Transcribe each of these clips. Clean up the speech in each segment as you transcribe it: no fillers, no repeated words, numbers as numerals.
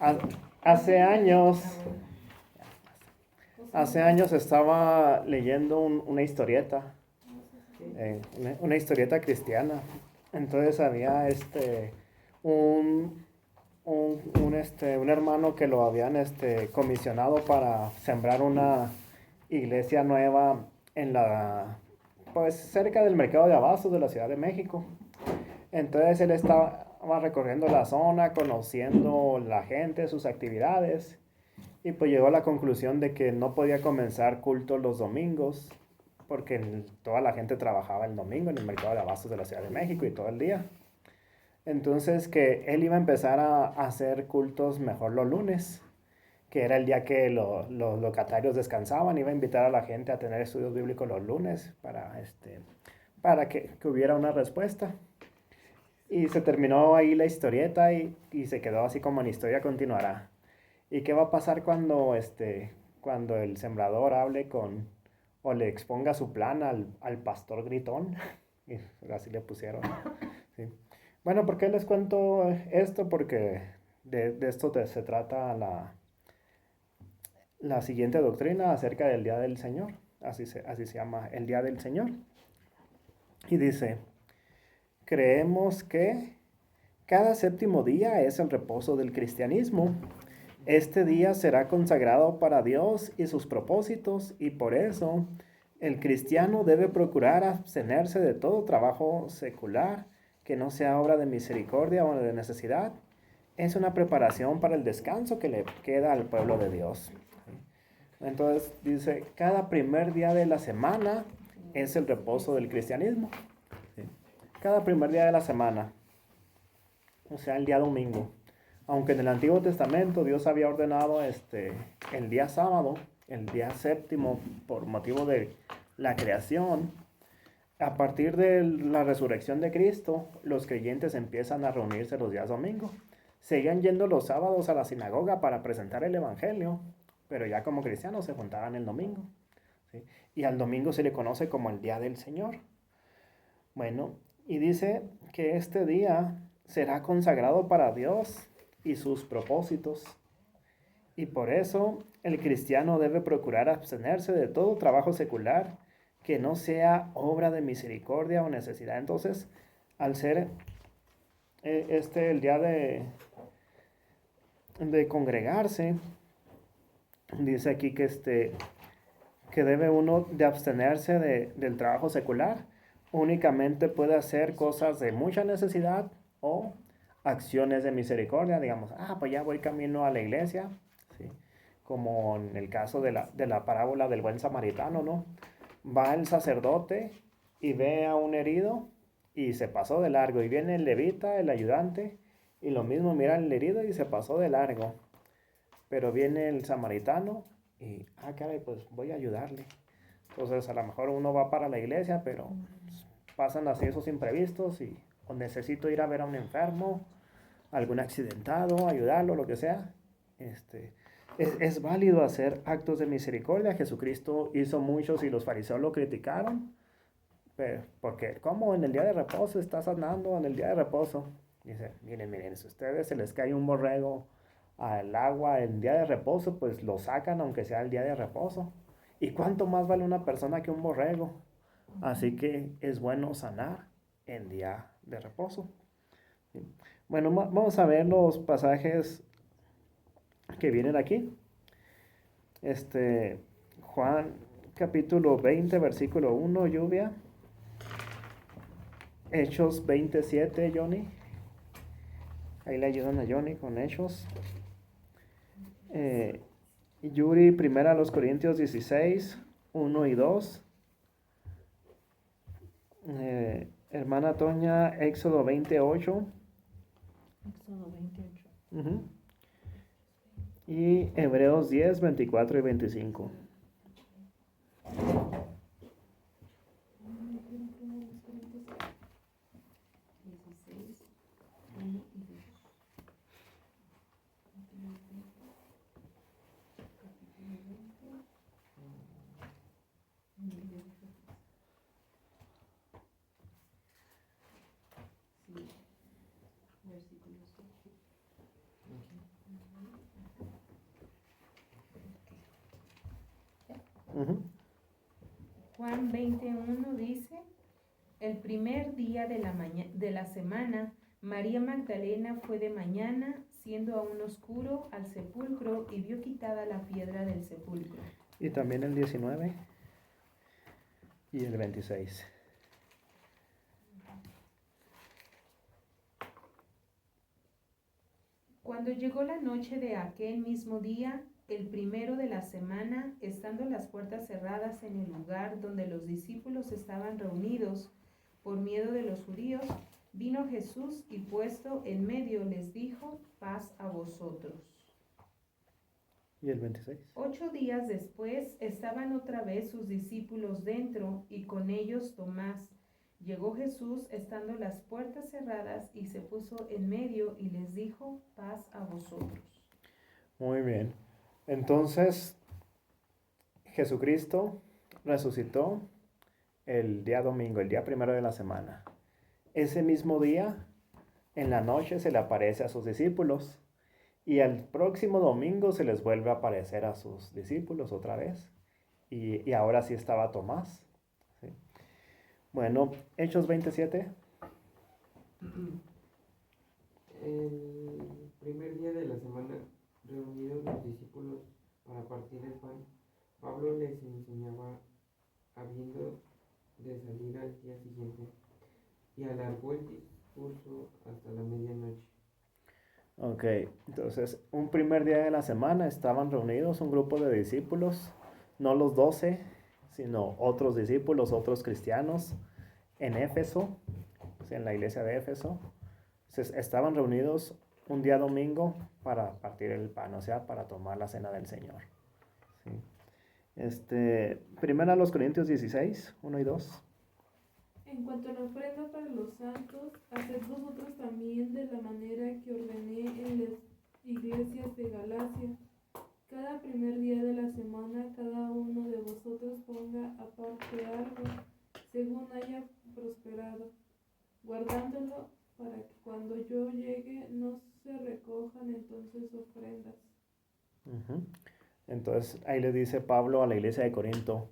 Ha- Hace años, hace años estaba leyendo una historieta, una historieta cristiana. Entonces había un, un hermano que lo habían comisionado para sembrar una iglesia nueva en pues cerca del mercado de abastos de la Ciudad de México. Entonces él estaba recorriendo la zona, conociendo la gente, sus actividades, y pues llegó a la conclusión de que no podía comenzar culto los domingos, porque toda la gente trabajaba el domingo en el mercado de abastos de la Ciudad de México y todo el día. Entonces que él iba a empezar a hacer cultos mejor los lunes, que era el día que los locatarios descansaban. Iba a invitar a la gente a tener estudios bíblicos los lunes para que hubiera una respuesta. Y se terminó ahí la historieta y se quedó así como en historia continuará. ¿Y qué va a pasar cuando el sembrador hable o le exponga su plan al pastor gritón? Y así le pusieron. ¿Sí? Bueno, ¿por qué les cuento esto? Porque de esto se trata la siguiente doctrina acerca del Día del Señor. Así se llama, el Día del Señor. Y dice, creemos que cada séptimo día es el reposo del cristianismo. Este día será consagrado para Dios y sus propósitos, y por eso el cristiano debe procurar abstenerse de todo trabajo secular que no sea obra de misericordia o de necesidad. Es una preparación para el descanso que le queda al pueblo de Dios. Entonces dice, cada primer día de la semana es el reposo del cristianismo. Cada primer día de la semana, o sea, el día domingo. Aunque en el Antiguo Testamento Dios había ordenado el día sábado, el día séptimo, por motivo de la creación, a partir de la resurrección de Cristo, los creyentes empiezan a reunirse los días domingos. Seguían yendo los sábados a la sinagoga para presentar el Evangelio, pero ya como cristianos se juntaban el domingo. ¿Sí? Y al domingo se le conoce como el Día del Señor. Bueno, y dice que este día será consagrado para Dios y sus propósitos. Y por eso el cristiano debe procurar abstenerse de todo trabajo secular que no sea obra de misericordia o necesidad. Entonces, al ser el día de congregarse, dice aquí que debe uno de abstenerse del trabajo secular. Únicamente puede hacer cosas de mucha necesidad o acciones de misericordia, digamos, pues ya voy camino a la iglesia, ¿sí? Como en el caso de la parábola del buen samaritano, ¿no? Va el sacerdote y ve a un herido y se pasó de largo, y viene el levita, el ayudante, y lo mismo mira al herido y se pasó de largo, pero viene el samaritano y, caray, pues voy a ayudarle. Entonces a lo mejor uno va para la iglesia, pero pasan así esos imprevistos y o necesito ir a ver a un enfermo, algún accidentado, ayudarlo, lo que sea. Es válido hacer actos de misericordia. Jesucristo hizo muchos y los fariseos lo criticaron. Porque, ¿cómo en el día de reposo estás sanando en el día de reposo? Dice, miren, si a ustedes se les cae un borrego al agua en día de reposo, pues lo sacan aunque sea el día de reposo. ¿Y cuánto más vale una persona que un borrego? Así que es bueno sanar en día de reposo. Bueno, vamos a ver los pasajes que vienen aquí. Juan capítulo 20, versículo 1, lluvia. Hechos 27, Johnny. Ahí le ayudan a Johnny con Hechos. Yuri, primera a los Corintios 16, 1 y 2. Hermana Toña, Éxodo 28. Éxodo 28. Uh-huh. Y Hebreos 10, 24 y 25. Ujú. Juan 21 dice, el primer día de la semana, María Magdalena fue de mañana, siendo aún oscuro, al sepulcro y vio quitada la piedra del sepulcro. Y también el 19 y el 26. Cuando llegó la noche de aquel mismo día, el primero de la semana, estando las puertas cerradas en el lugar donde los discípulos estaban reunidos, por miedo de los judíos, vino Jesús y puesto en medio les dijo, paz a vosotros. ¿Y el 26? 8 días después estaban otra vez sus discípulos dentro y con ellos Tomás. Llegó Jesús estando las puertas cerradas y se puso en medio y les dijo, paz a vosotros. Muy bien. Entonces, Jesucristo resucitó el día domingo, el día primero de la semana. Ese mismo día, en la noche, se le aparece a sus discípulos. Y al próximo domingo se les vuelve a aparecer a sus discípulos otra vez. Y ahora sí estaba Tomás. ¿Sí? Bueno, Hechos 27. El primer día de la semana, reunidos los discípulos para partir el pan, Pablo les enseñaba habiendo de salir al día siguiente y alargó el discurso hasta la medianoche. Ok, entonces un primer día de la semana estaban reunidos un grupo de discípulos, no los 12, sino otros discípulos, otros cristianos en Éfeso, en la iglesia de Éfeso. Estaban reunidos un día domingo para partir el pan, o sea, para tomar la cena del Señor. ¿Sí? Primera a los Corintios 16, 1 y 2. En cuanto a la ofrenda para los santos, haced vosotros también de la manera que ordené en las iglesias de Galacia. Cada primer día de la semana, cada uno de vosotros ponga aparte algo, según haya prosperado, guardándolo para que cuando yo llegue no se recojan entonces ofrendas. Uh-huh. Entonces ahí le dice Pablo a la iglesia de Corinto,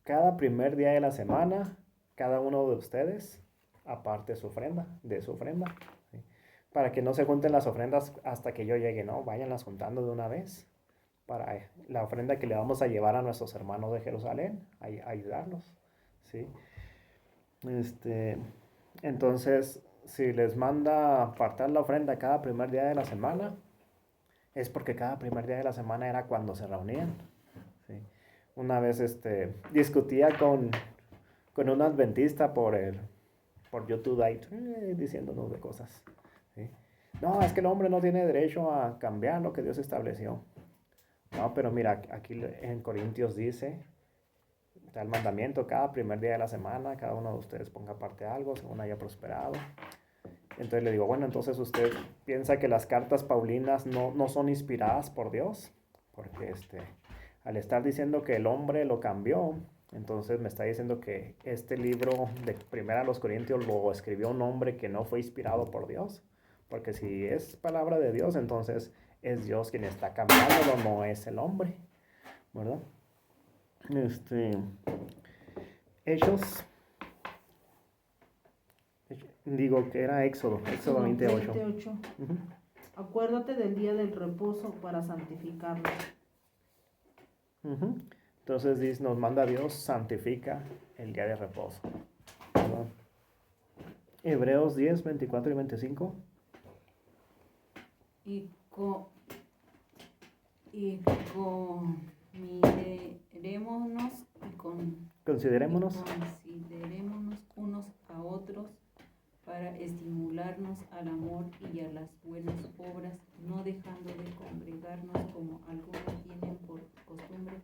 cada primer día de la semana, cada uno de ustedes aparte su ofrenda, de su ofrenda, ¿sí? Para que no se junten las ofrendas hasta que yo llegue, ¿no? Váyanlas juntando de una vez para la ofrenda que le vamos a llevar a nuestros hermanos de Jerusalén, a ayudarlos, ¿sí? Entonces, si les manda apartar la ofrenda cada primer día de la semana, es porque cada primer día de la semana era cuando se reunían, ¿sí? Una vez discutía con un adventista por YouTube ahí, diciéndonos de cosas, ¿sí? No, es que el hombre no tiene derecho a cambiar lo que Dios estableció. No, pero mira, aquí en Corintios dice, está el mandamiento, cada primer día de la semana, cada uno de ustedes ponga aparte algo según haya prosperado. Entonces le digo, bueno, entonces usted piensa que las cartas paulinas no son inspiradas por Dios, porque al estar diciendo que el hombre lo cambió, entonces me está diciendo que este libro de Primera a los Corintios lo escribió un hombre que no fue inspirado por Dios, porque si es palabra de Dios, entonces es Dios quien está cambiándolo, no es el hombre, ¿verdad? Hechos, digo que era Éxodo 28. 28. Uh-huh. Acuérdate del día del reposo para santificarlo. Uh-huh. Entonces nos manda Dios, santifica el día de reposo, ¿verdad? Hebreos 10, 24 y 25. Y Considerémonos considerémonos unos a otros para estimularnos al amor y a las buenas obras, no dejando de congregarnos como algunos tienen por costumbre,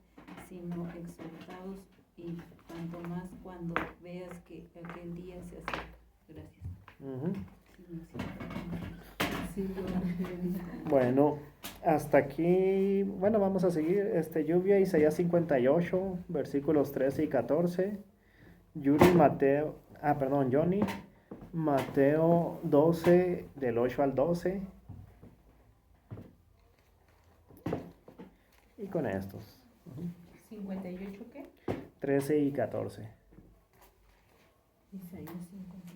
sino exhortados, y tanto más cuando veas que aquel día se acerca. Gracias. Uh-huh. Sí, Bueno, hasta aquí, bueno, vamos a seguir. Lluvia, Isaías 58, versículos 13 y 14. Johnny, Mateo 12, del 8 al 12. Y con estos. 58, ¿qué? 13 y 14. Isaías 58.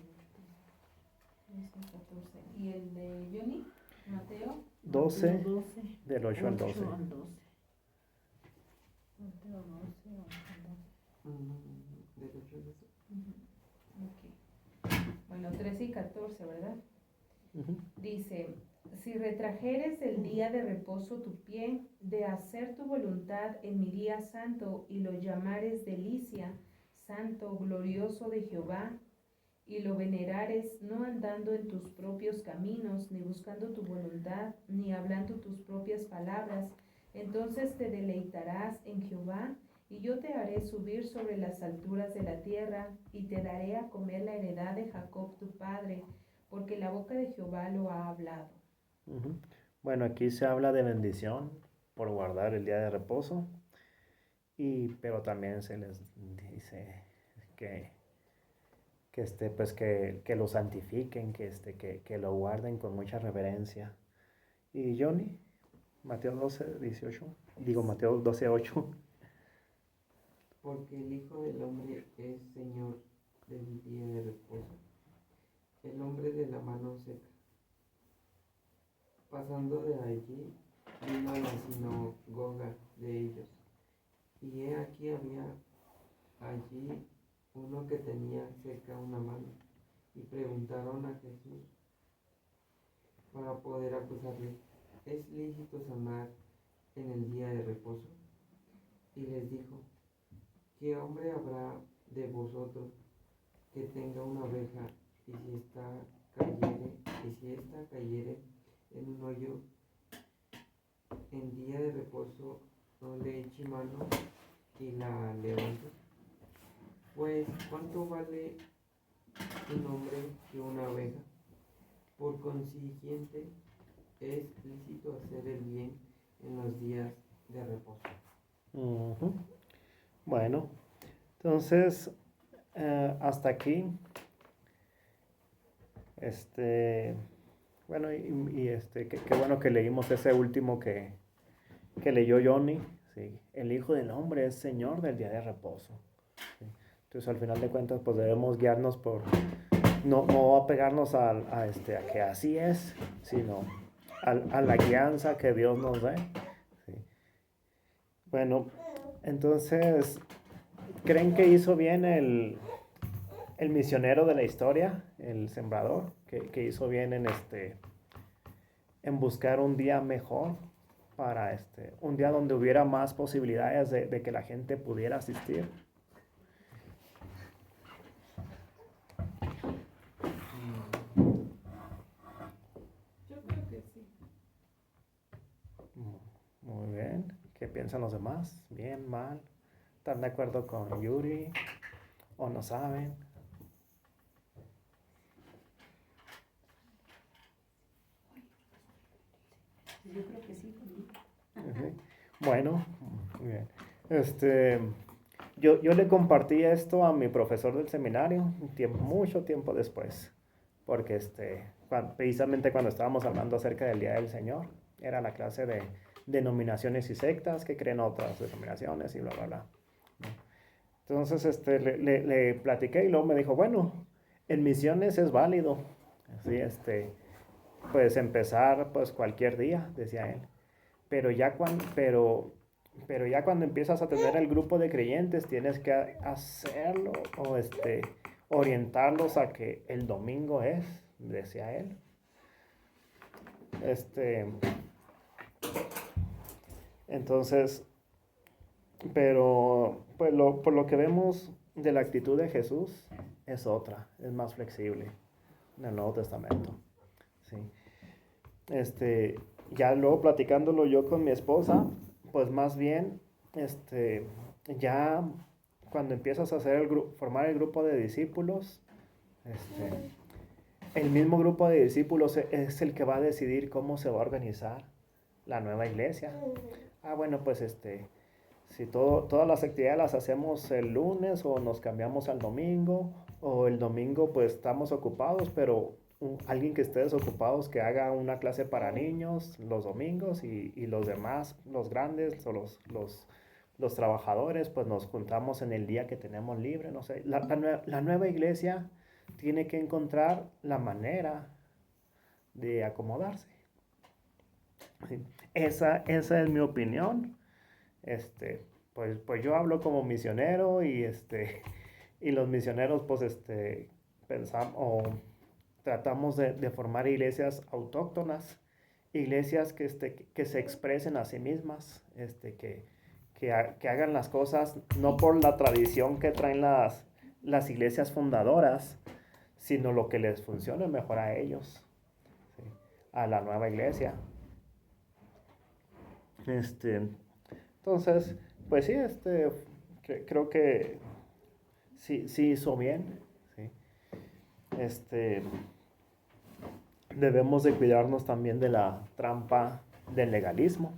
14. ¿Y el de Johnny? Mateo. 12, Mateo 12, del 8 al 12. 8 al 12. Mateo 12, 8 al 12. Del 8 al 12. Ok. Bueno, 13 y 14, ¿verdad? Ujú. Dice, si retrajeres del día de reposo tu pie, de hacer tu voluntad en mi día santo, y lo llamares delicia, santo, glorioso de Jehová, y lo venerares, no andando en tus propios caminos, ni buscando tu voluntad, ni hablando tus propias palabras, entonces te deleitarás en Jehová, y yo te haré subir sobre las alturas de la tierra, y te daré a comer la heredad de Jacob tu padre, porque la boca de Jehová lo ha hablado. Ujú. Bueno, aquí se habla de bendición por guardar el día de reposo, pero también se les dice pues que lo santifiquen, que lo guarden con mucha reverencia. Y Johnny, Mateo 12, 18, digo Mateo 12, 8. Porque el Hijo del Hombre es Señor del día de reposo. El hombre de la mano seca. Pasando de allí, vino a la sinagoga de ellos. Y he aquí había allí uno que tenía seca una mano. Y preguntaron a Jesús para poder acusarle, ¿es lícito sanar en el día de reposo? Y les dijo, ¿qué hombre habrá de vosotros que tenga una oveja y si ésta cayere en un hoyo en día de reposo, no le eche mano y la levante? Pues, ¿cuánto vale un hombre que una oveja? Por consiguiente, es lícito hacer el bien en los días de reposo. Ujú. Bueno, entonces hasta aquí, bueno, qué bueno que leímos ese último que leyó Johnny, ¿sí? El Hijo del Hombre es Señor del día de reposo, ¿sí? Entonces al final de cuentas pues debemos guiarnos por, no apegarnos a que así es, sino a la guianza que Dios nos dé, ¿sí? Bueno, entonces, ¿creen que hizo bien el misionero de la historia, el sembrador, que hizo bien en buscar un día mejor para un día donde hubiera más posibilidades de que la gente pudiera asistir? Yo creo que sí. Muy bien. ¿Qué piensan los demás? ¿Bien, mal? ¿Están de acuerdo con Yuri? ¿O no saben? Yo creo que sí. Ujú. Bueno, muy bien. Yo le compartí esto a mi profesor del seminario mucho tiempo después, porque precisamente cuando estábamos hablando acerca del Día del Señor, era la clase de denominaciones y sectas que creen otras denominaciones y bla, bla, bla. Entonces le platiqué y luego me dijo, bueno, en misiones es válido, así, pues empezar pues cualquier día, decía él. Pero ya cuando empiezas a tener el grupo de creyentes, tienes que hacerlo o orientarlos a que el domingo es, decía él. Entonces, pero pues por lo que vemos de la actitud de Jesús, es otra, es más flexible en el Nuevo Testamento. Sí. Ya luego platicándolo yo con mi esposa, pues más bien, ya cuando empiezas a hacer formar el grupo de discípulos, el mismo grupo de discípulos es el que va a decidir cómo se va a organizar la nueva iglesia. Bueno, pues si todas las actividades las hacemos el lunes o nos cambiamos al domingo, o el domingo pues estamos ocupados, pero alguien que esté desocupado, que haga una clase para niños los domingos y los demás, los grandes o los trabajadores, pues nos juntamos en el día que tenemos libre, no sé. La nueva iglesia tiene que encontrar la manera de acomodarse. Sí. Esa es mi opinión. Pues yo hablo como misionero y los misioneros pues pensamos o tratamos de formar iglesias autóctonas, iglesias que se expresen a sí mismas, que hagan las cosas no por la tradición que traen las iglesias fundadoras, sino lo que les funcione mejor a ellos, ¿sí? A la nueva iglesia. Entonces, pues sí, creo que sí hizo bien, ¿sí? Debemos de cuidarnos también de la trampa del legalismo.